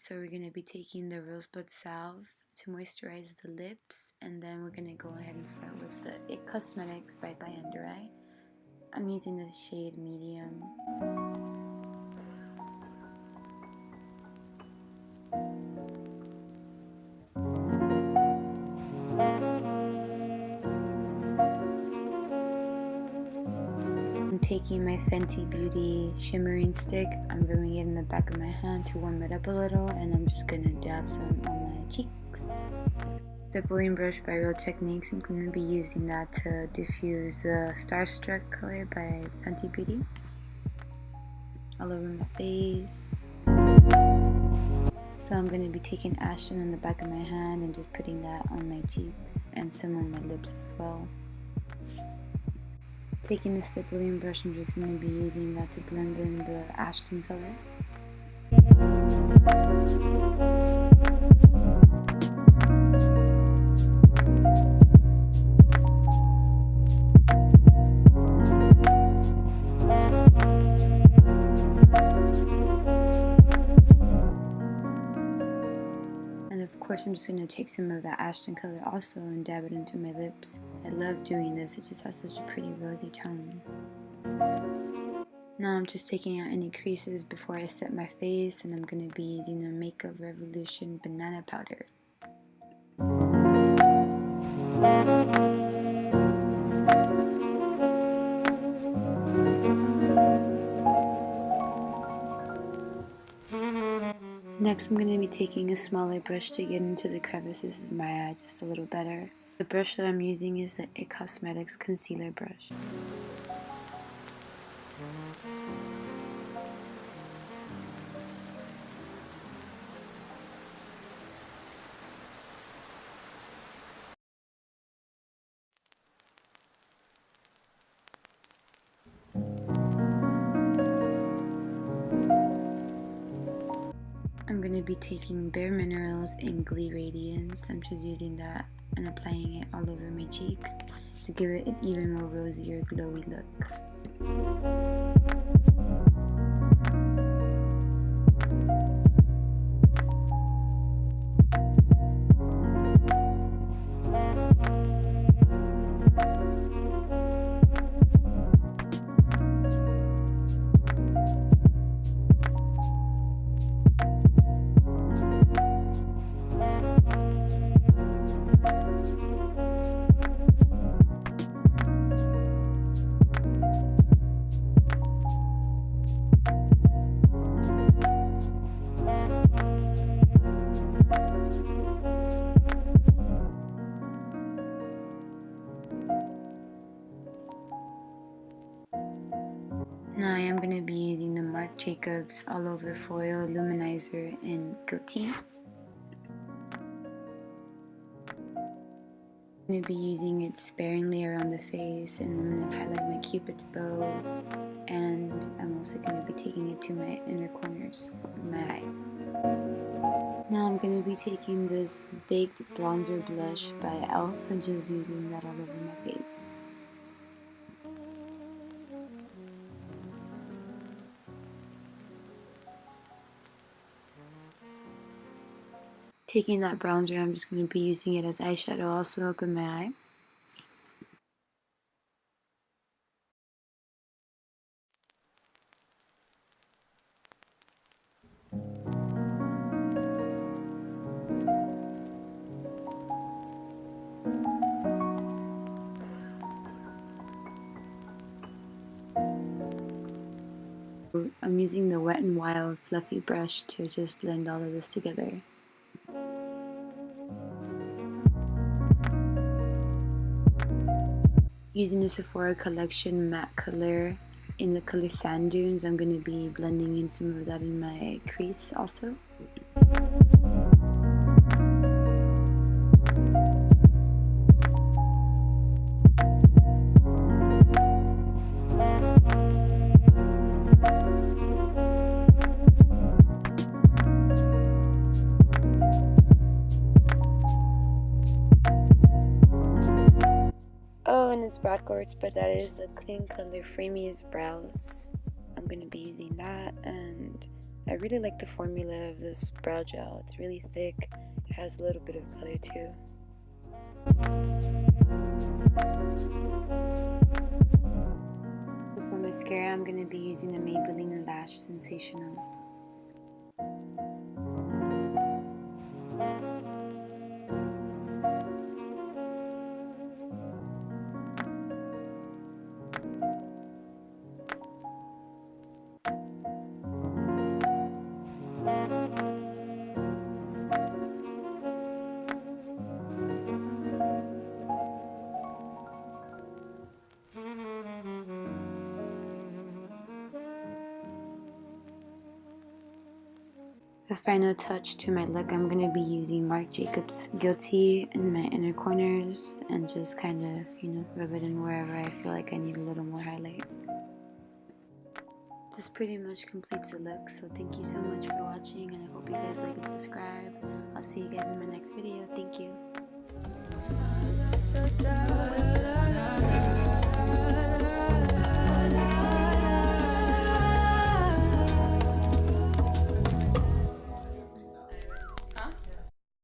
So we're going to be taking the Rosebud Salve to moisturize the lips, and then we're going to go ahead and start with the It Cosmetics by Under Eye. I'm using the shade Medium. I'm taking my Fenty Beauty shimmering stick. I'm rubbing it in the back of my hand to warm it up a little, and I'm just gonna dab some on my cheeks. The Brilliant Brush by Real Techniques, I'm gonna be using that to diffuse the Starstruck color by Fenty Beauty all over my face. So I'm gonna be taking Ashton in the back of my hand and just putting that on my cheeks and some on my lips as well. Taking the stippling brush, I'm just going to be using that to blend in the Ashton color. And of course, I'm just going to take some of that Ashton color also and dab it into my lips. I love doing this, it just has such a pretty rosy tone. Now I'm just taking out any creases before I set my face, and I'm going to be using the Makeup Revolution Banana Powder. Next, I'm going to be taking a smaller brush to get into the crevices of my eye just a little better. The brush that I'm using is the It Cosmetics Concealer Brush. I'm going to be taking Bare Minerals in Glee Radiance. I'm just using that and applying it all over my cheeks to give it an even more rosier, glowy look. Now I am going to be using the Marc Jacobs All Over Foil Luminizer in Guilty. I'm going to be using it sparingly around the face, and I'm going to highlight my Cupid's bow, and I'm also going to be taking it to my inner corners of my eye. Now I'm going to be taking this Baked Bronzer Blush by e.l.f. and just using that all over my face. Taking that bronzer, I'm just going to be using it as eyeshadow also up in my eye. I'm using the Wet n Wild fluffy brush to just blend all of this together. Using the Sephora Collection matte color in the color Sand Dunes, I'm going to be blending in some of that in my crease also. Oh, and it's backwards, but that is a clean color Framiest Brows. I'm going to be using that, and I really like the formula of this brow gel. It's really thick. It has a little bit of color too. For mascara, I'm going to be using the Maybelline Lash Sensational. The final touch to my look, I'm going to be using Marc Jacobs Guilty in my inner corners and just kind of, rub it in wherever I feel like I need a little more highlight. This pretty much completes the look, so thank you so much for watching, and I hope you guys like and subscribe. I'll see you guys in my next video. Thank you.